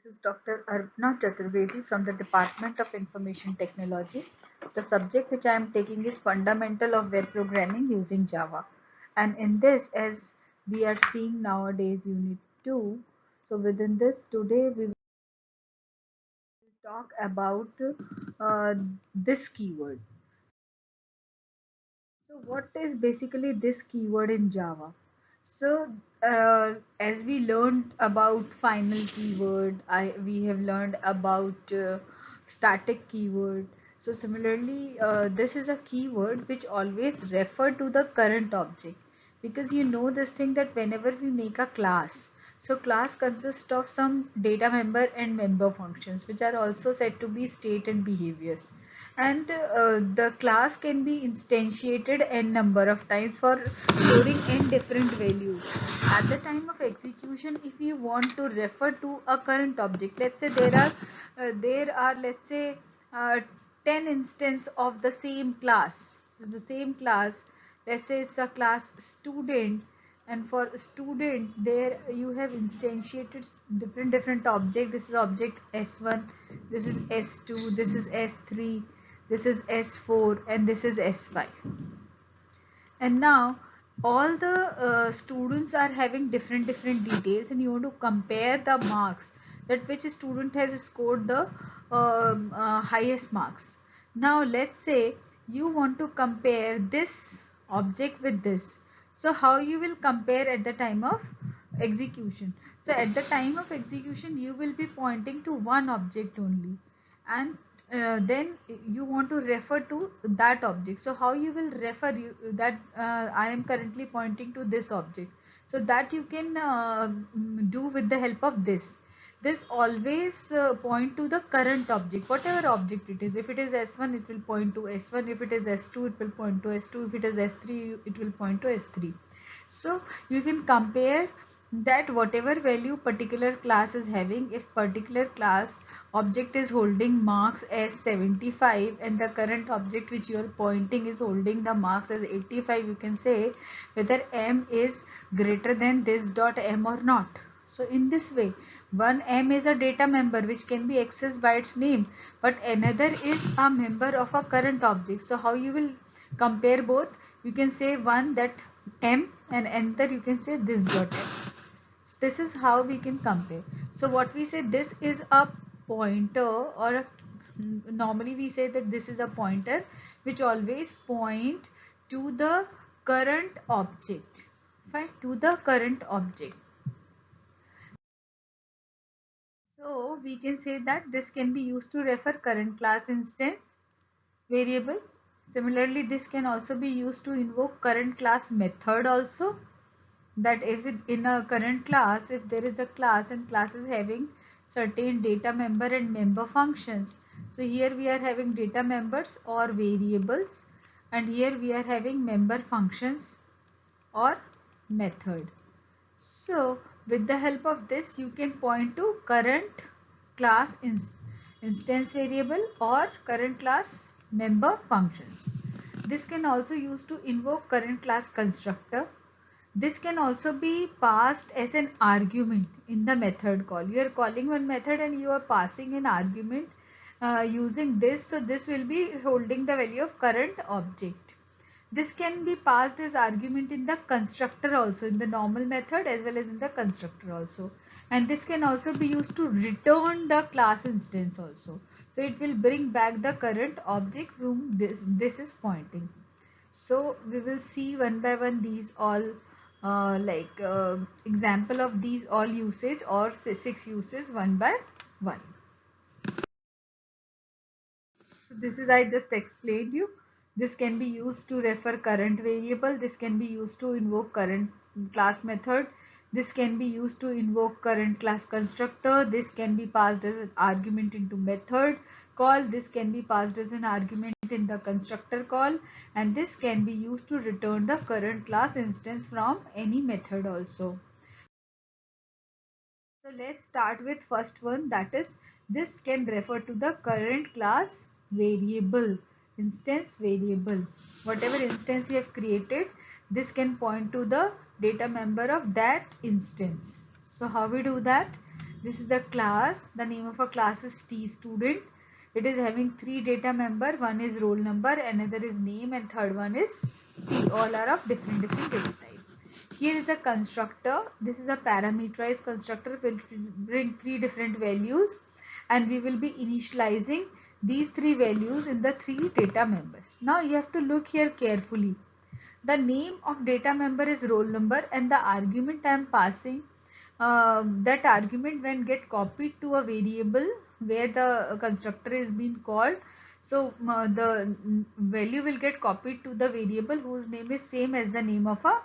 This is Dr. Arpana Chaturvedi from the Department of Information Technology. The subject which I am taking is Fundamental of Web Programming using Java. And in this, as we are seeing nowadays, Unit 2. So within this, today we will talk about uh, this keyword. So what is basically this keyword in Java? So as we learned about final keyword, we have learned about static keyword. So similarly, this is a keyword which always refer to the current object, because you know this thing that whenever we make a class, so class consists of some data member and member functions, which are also said to be state and behaviors. And the class can be instantiated n number of times for storing n different values. At the time of execution, if you want to refer to a current object, let's say there are let's say uh, 10 instances of the same class. It's the same class. Let's say it's a class student, and for student there you have instantiated different object. This is object s1, this is s2, this is s3, this is s4, and this is s5. And now all the students are having different details, and you want to compare the marks, that which student has scored the highest marks. Now let's say you want to compare this object with this. So how you will compare at the time of execution? So at the time of execution you will be pointing to one object only, and then you want to refer to that object. So how you will refer that I am currently pointing to this object, so that you can do with the help of this always point to the current object, whatever object it is. If it is s1, it will point to s1. If it is s2, it will point to s2. If it is s3, it will point to s3. So you can compare that whatever value particular class is having. If particular class object is holding marks as 75 and the current object which you are pointing is holding the marks as 85, you can say whether m is greater than this dot m or not. So in this way, one m is a data member which can be accessed by its name, but another is a member of a current object. So how you will compare both? You can say one that m, and another you can say this dot m. So this is how we can compare. So what we say, this is a pointer, or normally we say that this is a pointer which always point to the current object. Fine, to the current object. So we can say that this can be used to refer current class instance variable. Similarly, this can also be used to invoke current class method also. That if in a current class, if there is a class and class is having certain data member and member functions. So here we are having data members or variables, and here we are having member functions or method. So with the help of this, you can point to current class instance variable or current class member functions. This can also use to invoke current class constructor. This can also be passed as an argument in the method call. You are calling one method and you are passing an argument using this. So this will be holding the value of current object. This can be passed as argument in the constructor also, in the normal method as well as in the constructor also. And this can also be used to return the class instance also. So it will bring back the current object whom this is pointing. So we will see one by one these all example of these all usage, or say 6 uses one by one. So this is, I just explained you. This can be used to refer current variable. This can be used to invoke current class method. This can be used to invoke current class constructor. This can be passed as an argument into method call. This can be passed as an argument in the constructor call, and this can be used to return the current class instance from any method also. So let's start with first one, that is this can refer to the current class variable, instance variable. Whatever instance we have created, this can point to the data member of that instance. So how we do that? This is the class. The name of a class is T student. It is having three data member. One is roll number, another is name, and third one is P. All are of different data type. Here is a constructor. This is a parameterized constructor. Will bring three different values, and we will be initializing these three values in the three data members. Now you have to look here carefully. The name of data member is roll number, and the argument I am passing, that argument when get copied to a variable where the constructor is being called, so the value will get copied to the variable whose name is same as the name of a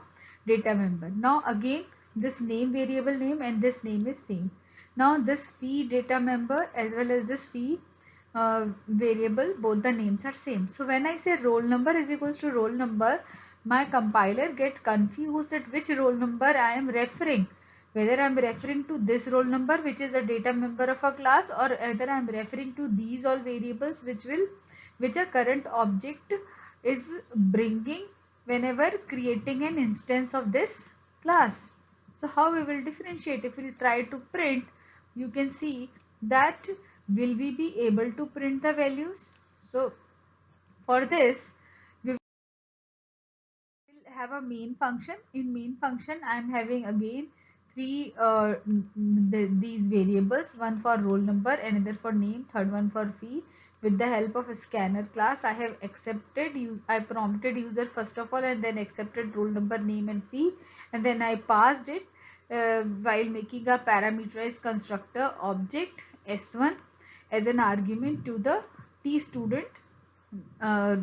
data member. Now again, this name variable name and this name is same. Now this fee data member as well as this fee variable, both the names are same. So when I say roll number is equals to roll number, my compiler gets confused at which roll number I am referring, whether I am referring to this roll number which is a data member of a class, or whether I am referring to these all variables which a current object is bringing whenever creating an instance of this class. So how we will differentiate? If we try to print, you can see that will we be able to print the values? So for this we will have a main function. In main function I am having again three these variables, one for roll number, another for name, third one for fee. With the help of a scanner class, I have accepted, I prompted user first of all and then accepted roll number, name and fee, and then I passed it while making a parameterized constructor object S1 as an argument to the T student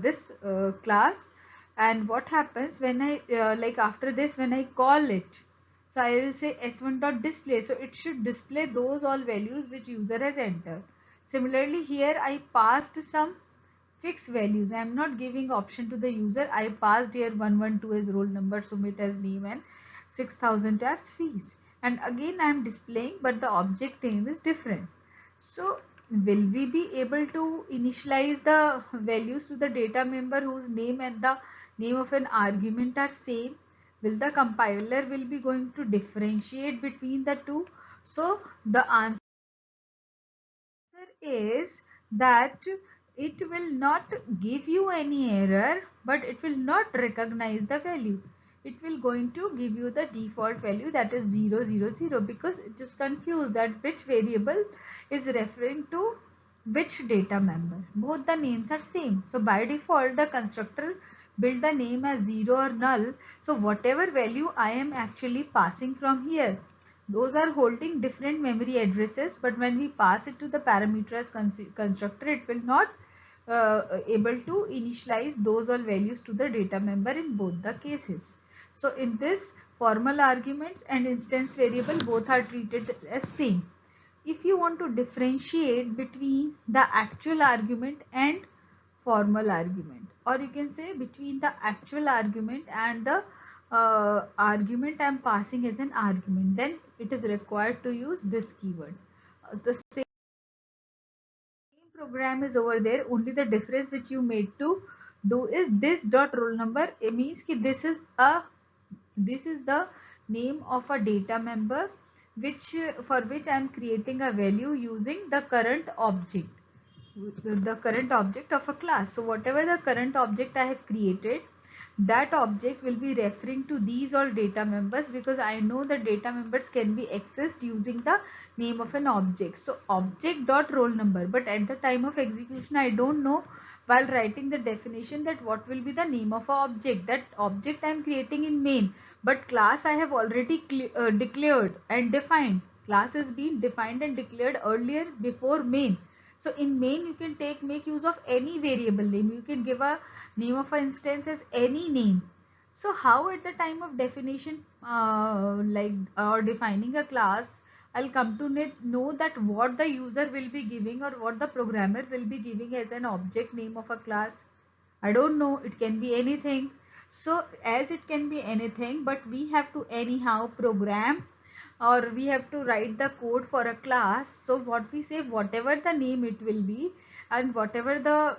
this class. And what happens when I like after this, when I call it, so I will say s1 dot display, so it should display those all values which user has entered. Similarly here I passed some fixed values. I am not giving option to the user. I passed here 112 as roll number, Sumit as name, and 6000 as fees, and again I am displaying, but the object name is different. So will we be able to initialize the values to the data member whose name and the name of an argument are same? Will the compiler will be going to differentiate between the two? So the answer is that it will not give you any error, but it will not recognize the value. It will going to give you the default value, that is 000, because it is confused that which variable is referring to which data member. Both the names are same. So by default the constructor build the name as 0 or null. So whatever value I am actually passing from here, those are holding different memory addresses, but when we pass it to the parameterized constructor, it will not able to initialize those all values to the data member in both the cases. So in this, formal arguments and instance variable both are treated as same. If you want to differentiate between the actual argument and formal argument, or you can say between the actual argument and the argument I am passing as an argument, then it is required to use this keyword. The same program is over there, only the difference which you made to do is this dot roll number. It means ki this is the name of a data member which for which I am creating a value using the current object, the current object of a class. So whatever the current object I have created, that object will be referring to these all data members, because I know the data members can be accessed using the name of an object. So object dot roll number, but at the time of execution I don't know while writing the definition that what will be the name of a object. That object I am creating in main, but class I have already declared and defined. Class is being defined and declared earlier before main. So in main you can make use of any variable name. You can give a name of an instance as any name. So how at the time of definition or defining a class, I'll come to know that what the user will be giving or what the programmer will be giving as an object name of a class. I don't know, it can be anything. So as it can be anything, but we have to anyhow program, or we have to write the code for a class. So what we say, whatever the name it will be and whatever the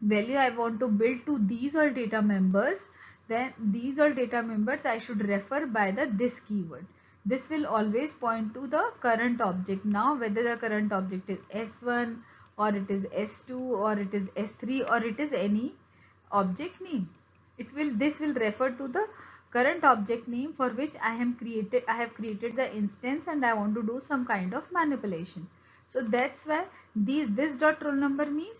value I want to build to these all data members, then these all data members I should refer by the this keyword. this will always point to the current object. Now whether the current object is S1 or it is S2 or it is S3 or it is any object name, this will refer to the current object name for which I have created the instance and I want to do some kind of manipulation. So that's why this dot roll number means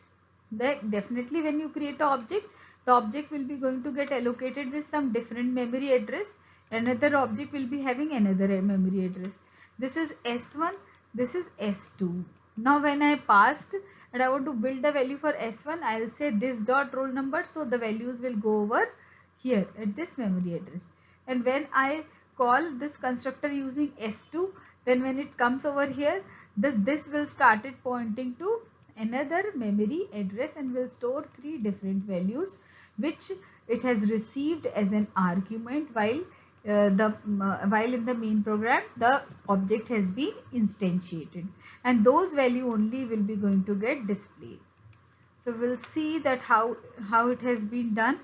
that definitely when you create an object, the object will be going to get allocated with some different memory address. Another object will be having another memory address. This is S1, this is S2. Now when I passed and I want to build the value for S1, I'll say this dot roll number, so the values will go over here at this memory address. And when I call this constructor using S2, then when it comes over here, this will start it pointing to another memory address and will store three different values which it has received as an argument while in the main program the object has been instantiated, and those value only will be going to get displayed. So we'll see that how it has been done.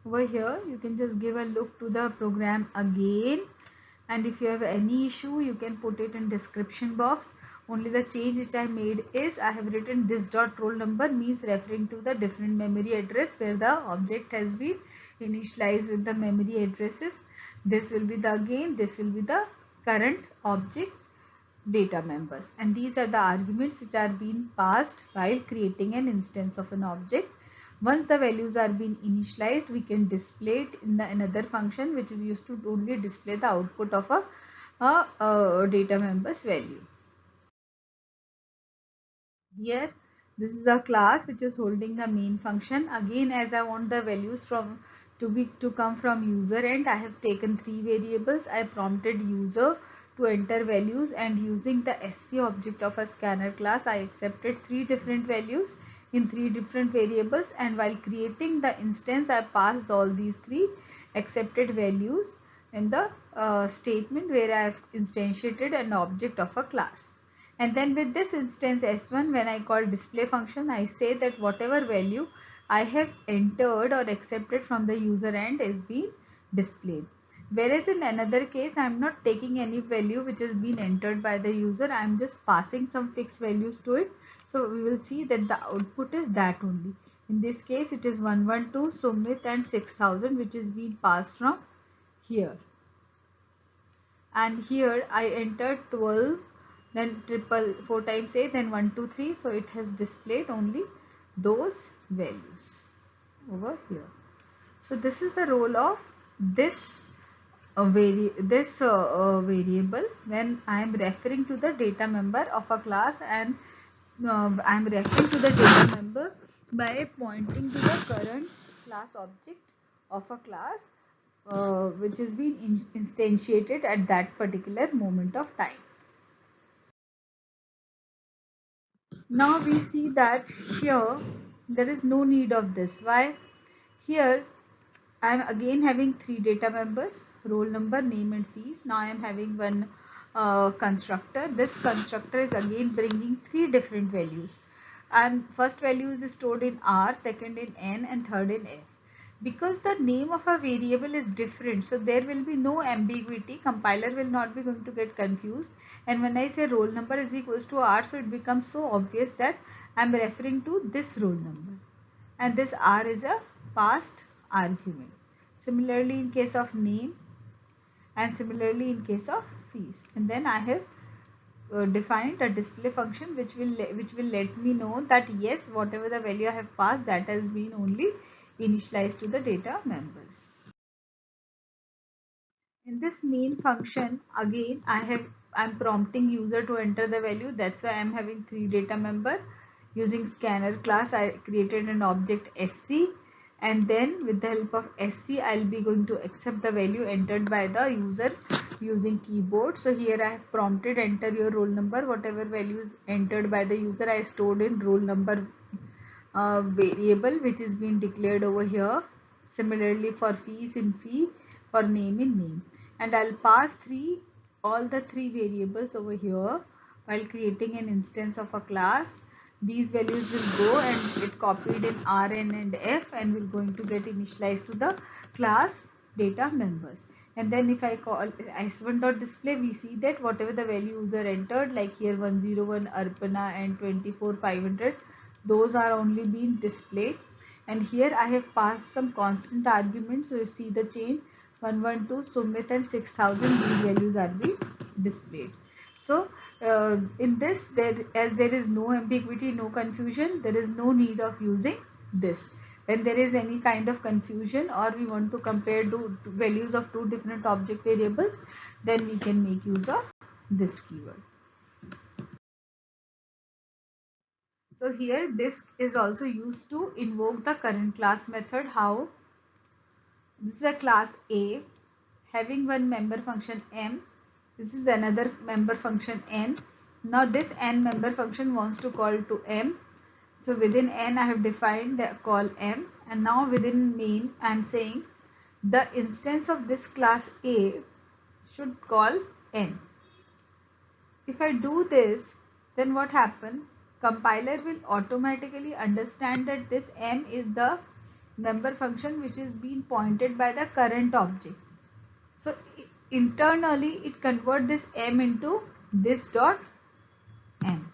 Over here you can just give a look to the program again, and if you have any issue you can put it in description box. Only the change which I made is I have written this dot roll number means referring to the different memory address where the object has been initialized with the memory addresses. This will be the this will be the current object data members, and these are the arguments which are being passed while creating an instance of an object. Once the values are being initialized, we can display it in another function which is used to only display the output of a data member's value. Here this is a class which is holding the main function. Again, as I want the values to come from user end, I have taken three variables. I prompted user to enter values, and using the SC object of a scanner class, I accepted three different values in three different variables, and while creating the instance I passed all these three accepted values in the statement where I have instantiated an object of a class. And then with this instance S1, when I call display function, I say that whatever value I have entered or accepted from the user end is being displayed. Whereas in another case, I am not taking any value which has been entered by the user. I am just passing some fixed values to it. So we will see that the output is that only. In this case, it is 112, Sumit and 6000 which is being passed from here. And here I entered 12, then triple 4 times 8, then 1 2 3, so it has displayed only those values over here. So this is the role of this variable when I am referring to the data member of a class, and I am referring to the data member by pointing to the current class object of a class which is being instantiated at that particular moment of time. Now we see that here there is no need of this. Why? Here I am again having three data members: roll number, name and fees. Now I am having one constructor. This constructor is again bringing three different values, and first value is stored in R, second in N and third in F. Because the name of a variable is different, so there will be no ambiguity. Compiler will not be going to get confused, and when I say roll number is equals to R, so it becomes so obvious that I am referring to this roll number, and this R is a passed argument. Similarly in case of name, and similarly in case of fees. And then I have defined a display function which will let me know that yes, whatever the value I have passed, that has been only initialized to the data members. In this main function, again I'm prompting user to enter the value. That's why I'm having three data member. Using scanner class, I created an object SC, and then with the help of SC I'll be going to accept the value entered by the user using keyboard. So here I have prompted enter your roll number. Whatever values entered by the user, I stored in roll number variable which is being declared over here. Similarly for fees in fee, for name in name, and I'll pass all the three variables over here while creating an instance of a class. These values will go and get copied in R, N and F and will going to get initialized to the class data members. And then if I call s1.display, we see that whatever the value user entered, like here 101 Arpana and 24 500, those are only being displayed. And here I have passed some constant arguments, so you see the change 112 Sumit and 6000, these values are being displayed. So in this, as there is no ambiguity, no confusion, there is no need of using this. When there is any kind of confusion or we want to compare two values of two different object variables, then we can make use of this keyword. So here disk is also used to invoke the current class method. How? This is a class A having one member function M. This is another member function N. Now this N member function wants to call to M. So within N I have defined the call M, and now within main I am saying the instance of this class A should call N. If I do this, then what happens? Compiler will automatically understand that this M is the member function which is being pointed by the current object. So internally it converts this M into this dot M.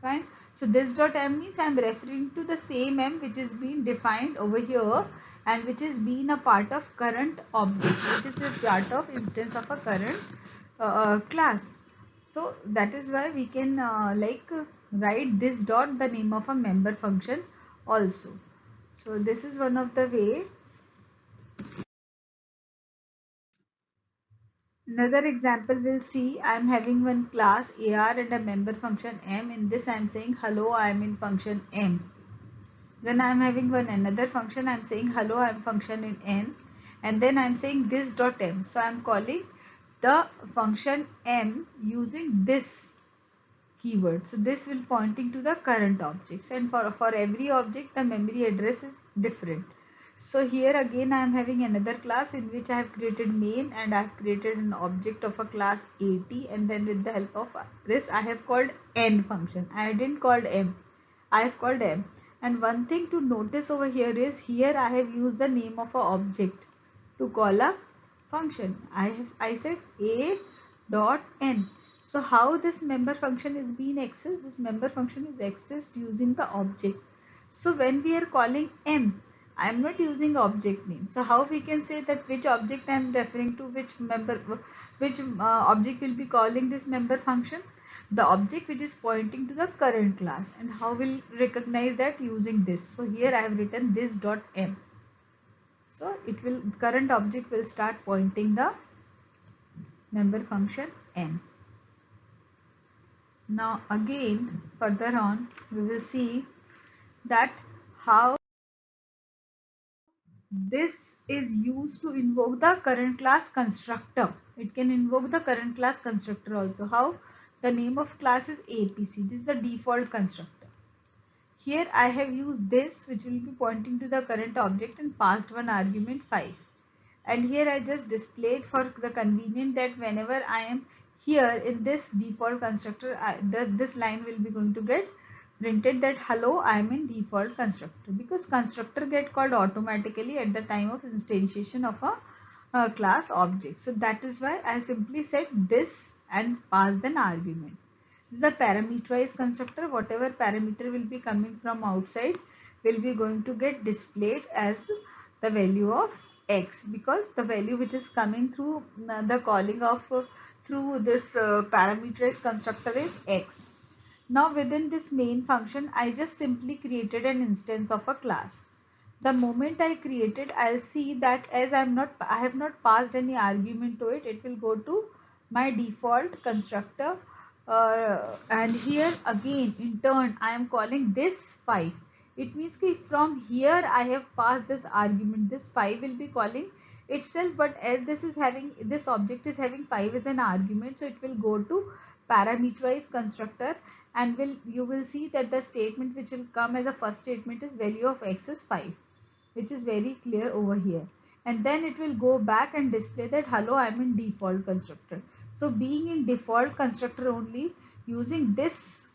Fine. So this dot M means I am referring to the same M which is being defined over here and which is being a part of current object, which is a part of instance of a current class. So that is why we can write this dot the name of a member function also. So this is one of the way. Another example we'll see, I am having one class AR and a member function M. In this I am saying hello, I am in function M. Then I am having one another function, I am saying hello, I am function in N. And then I am saying this dot M. So I am calling the function M using this keyword. So this will pointing to the current objects, and for every object the memory address is different. So here again I am having another class in which I have created main and I have created an object of a class AT, and then with the help of this I have called N function. I didn't called M, I have called M. And one thing to notice over here is here I have used the name of a object to call a function. I said A dot N. So how this member function is being accessed? This member function is accessed using the object. So when we are calling M, I am not using object name. So how we can say that which object I am referring to, which object will be calling this member function? The object which is pointing to the current class. And how will recognize that? Using this. So here I have written this dot M. So it will, current object will start pointing the member function M. Now again further on we will see that how this is used to invoke the current class constructor. It can invoke the current class constructor also. How? The name of class is APC. This is the default constructor. Here I have used this which will be pointing to the current object and passed one argument 5. And here I just displayed for the convenience that whenever I am here in this default constructor, this line will be going to get printed that hello, I am in default constructor, because constructor get called automatically at the time of instantiation of a class object. So that is why I simply said this and passed an argument. This is a parameterized constructor. Whatever parameter will be coming from outside will be going to get displayed as the value of X, because the value which is coming through the calling of through this parameterized constructor is X. Now within this main function I just simply created an instance of a class. The moment I created, I'll see that as I have not passed any argument to it, it will go to my default constructor, and here again in turn I am calling this 5. It means that from here I have passed this argument, this 5 will be calling itself, but as this object is having 5 as an argument, so it will go to parameterized constructor, and you will see that the statement which will come as a first statement is value of X is 5, which is very clear over here. And then it will go back and display that hello, I am in default constructor. So being in default constructor only, using this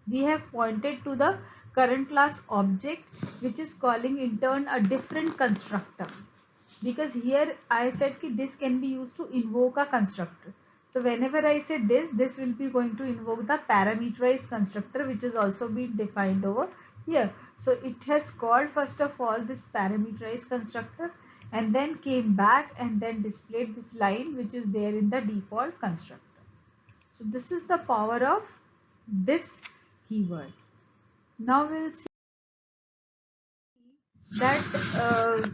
we have pointed to the current class object which is calling in turn a different constructor. because here I said ki this can be used to invoke a constructor. So whenever I say this will be going to invoke the parameterized constructor, which is also been defined over here. So it has called first of all this parameterized constructor, and then came back and then displayed this line which is there in the default constructor. So this is the power of this keyword. Now we'll see that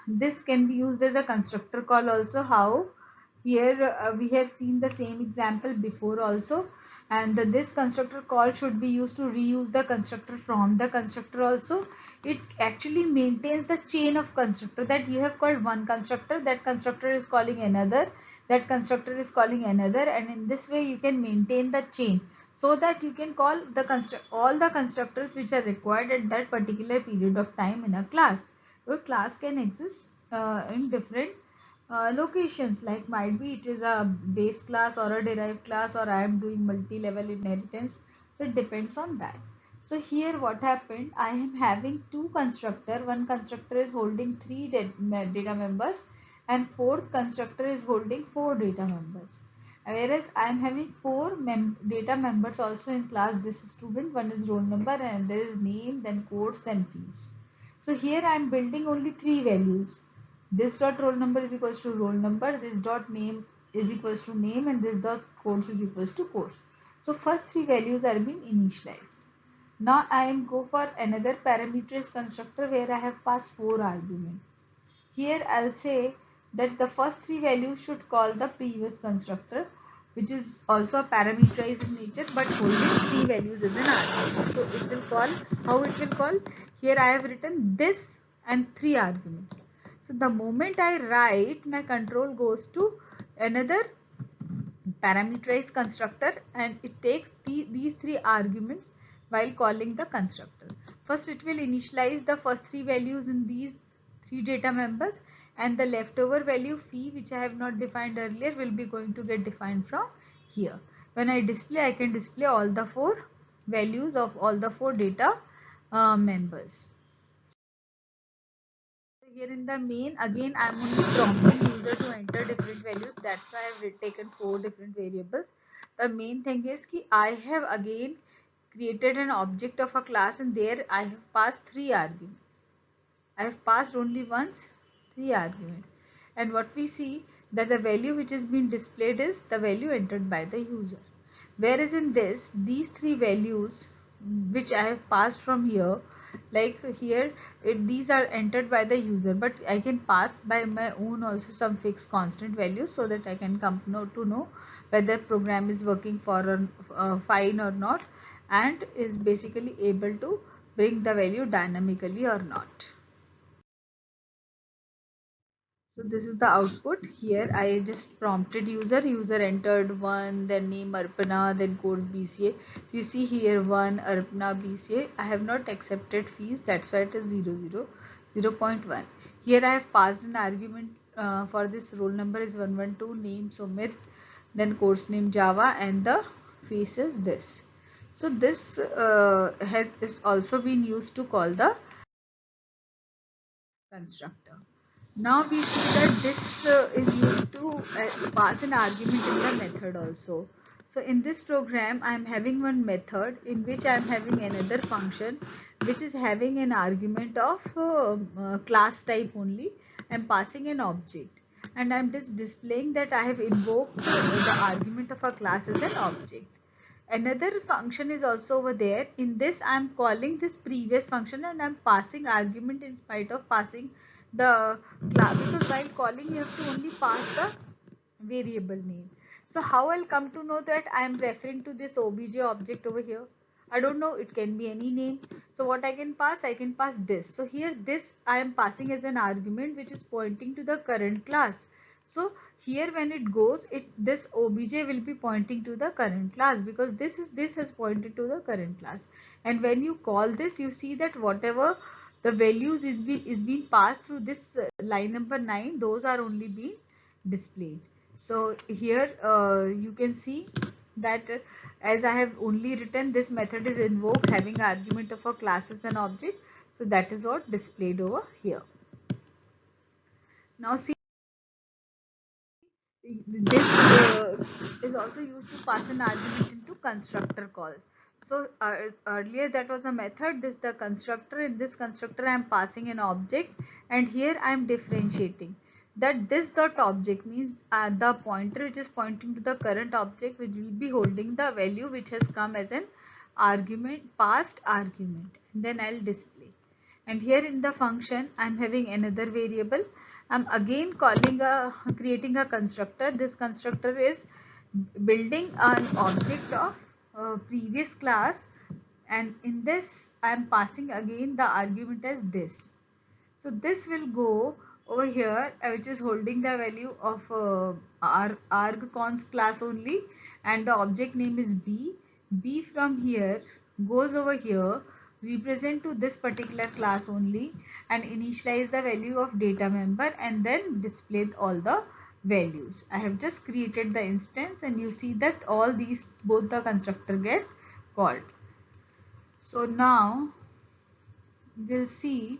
this can be used as a constructor call also. How? Here we have seen the same example before also, and this constructor call should be used to reuse the constructor from the constructor also. It actually maintains the chain of constructor, that you have called one constructor, that constructor is calling another, that constructor is calling another, and in this way you can maintain the chain, so that you can call all the constructors which are required at that particular period of time in a class. Your class can exist in different locations, like might be it is a base class or a derived class, or I am doing multi-level inheritance, so it depends on that. So here what happened, I am having two constructor, one constructor is holding three data members, and fourth constructor is holding four data members. Whereas I am having four data members also in class. This is student, one is roll number, and there is name, then codes, then fees. So here I am building only three values. This dot roll number is equals to roll number, this dot name is equals to name, and this dot codes is equals to codes. So first three values are being initialized. Now I am go for another parameterized constructor where I have passed four arguments. Here I'll say that the first three values should call the previous constructor, which is also parameterized in nature but holding three values as an argument. So it will call, how it will call? Here I have written this and three arguments. So the moment I write, my control goes to another parameterized constructor, and it takes these three arguments while calling the constructor. First it will initialize the first three values in these three data members, and the leftover value fee, which I have not defined earlier, will be going to get defined from here. When I display, I can display all the four values of all the four data members. Here in the main, again I am only prompting user to enter different values. That's why I have taken four different variables. The main thing is that I have again created an object of a class, and there I have passed three arguments. I have passed only once three arguments. And what we see, that the value which is being displayed is the value entered by the user. Whereas in this, these three values which I have passed from here, like here these are entered by the user, but I can pass by my own also some fixed constant values, so that I can come to know whether program is working for fine or not, and is basically able to bring the value dynamically or not. So this is the output. Here I just prompted user entered 1, then name Arpana, then codes BCA. So you see here 1 Arpana BCA. I have not accepted fees, that's why it is 0.1. Here I have passed an argument for this roll number is 112, name Sumit, then course name Java, and the fees is this. So this is also been used to call the constructor. Now we see that this is used to pass an argument in the method also. So in this program I am having one method in which I am having another function which is having an argument of class type only. I am passing an object, and I am just displaying that I have invoked the argument of a class as an object. Another function is also over there. In this I am calling this previous function, and I am passing argument in spite of passing the class, because while calling you have to only pass the variable name. So how I'll come to know that I am referring to this obj object over here? I don't know, it can be any name. So what I can pass this. So here this I am passing as an argument which is pointing to the current class. So here when it goes, this obj will be pointing to the current class, because this has pointed to the current class. And when you call this, you see that whatever the values is being passed through this line number 9, those are only being displayed. So here you can see that as I have only written this method is invoked having argument of a class as an object, so that is what displayed over here. Now see, this is also used to pass an argument into constructor call. So earlier that was a method, this the constructor. In this constructor I am passing an object, and here I am differentiating that this dot object means the pointer which is pointing to the current object, which will be holding the value which has come as an argument, passed argument, and then I'll display. And here in the function I'm having another variable. I'm again creating a constructor. This constructor is building an object of previous class, and in this I'm passing again the argument as this. So this will go over here, which is holding the value of argcons class only, and the object name is b. B from here goes over here, represent to this particular class only, and initialize the value of data member, and then display all the values. I have just created the instance, and you see that all these both the constructor get called. So now we'll see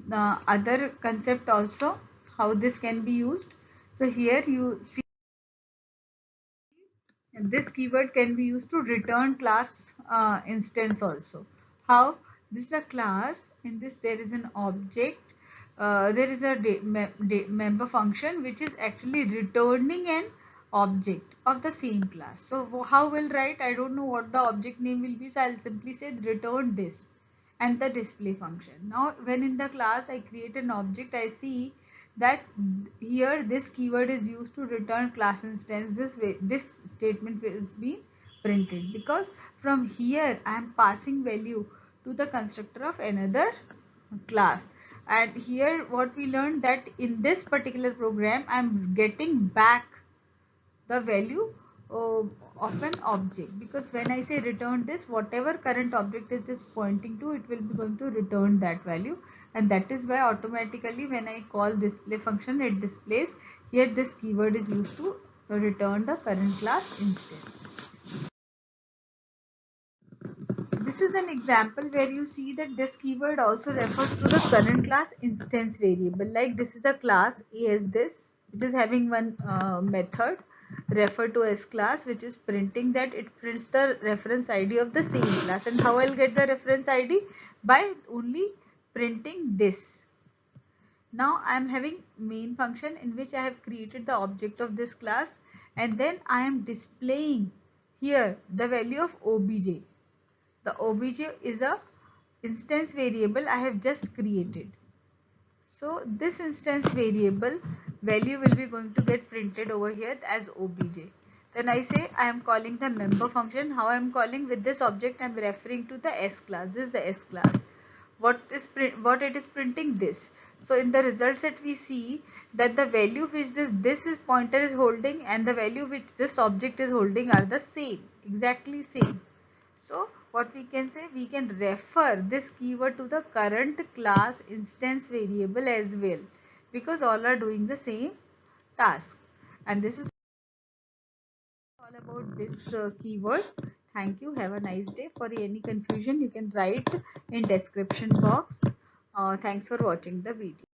the other concept also, how this can be used. So here you see this keyword can be used to return class instance also. How? This is a class. In this there is an object, there is a member function which is actually returning an object of the same class. So how will write? I don't know what the object name will be, so I'll simply say return this and the display function. Now when in the class I create an object, I see that here this keyword is used to return class instance. This statement is being printed because from here I am passing value to the constructor of another class. And here what we learned, that in this particular program I am getting back the value uh, of an object, because when I say return this, whatever current object it is pointing to, it will be going to return that value. And that is why automatically when I call display function, it displays. Here this keyword is used to return the current class instance. This is an example where you see that this keyword also refers to the current class instance variable. Like this is a class A as this. It is having one method refer to as class, which is printing that it prints the reference ID of the same class. And how I'll get the reference ID? By only printing this. Now I am having main function in which I have created the object of this class, and then I am displaying here the value of obj. The obj is a instance variable I have just created. So this instance variable value will be going to get printed over here as obj. Then I say I am calling the member function. How I am calling? With this object I am referring to the S class. This is the S class. What it is printing? This. So in the result set we see that the value which this is pointer is holding and the value which this object is holding are the same, exactly same. So what we can say, we can refer this keyword to the current class instance variable as well, because all are doing the same task. And this is all about this keyword. Thank you. Have a nice day. For any confusion you can write in description box. Thanks for watching the video.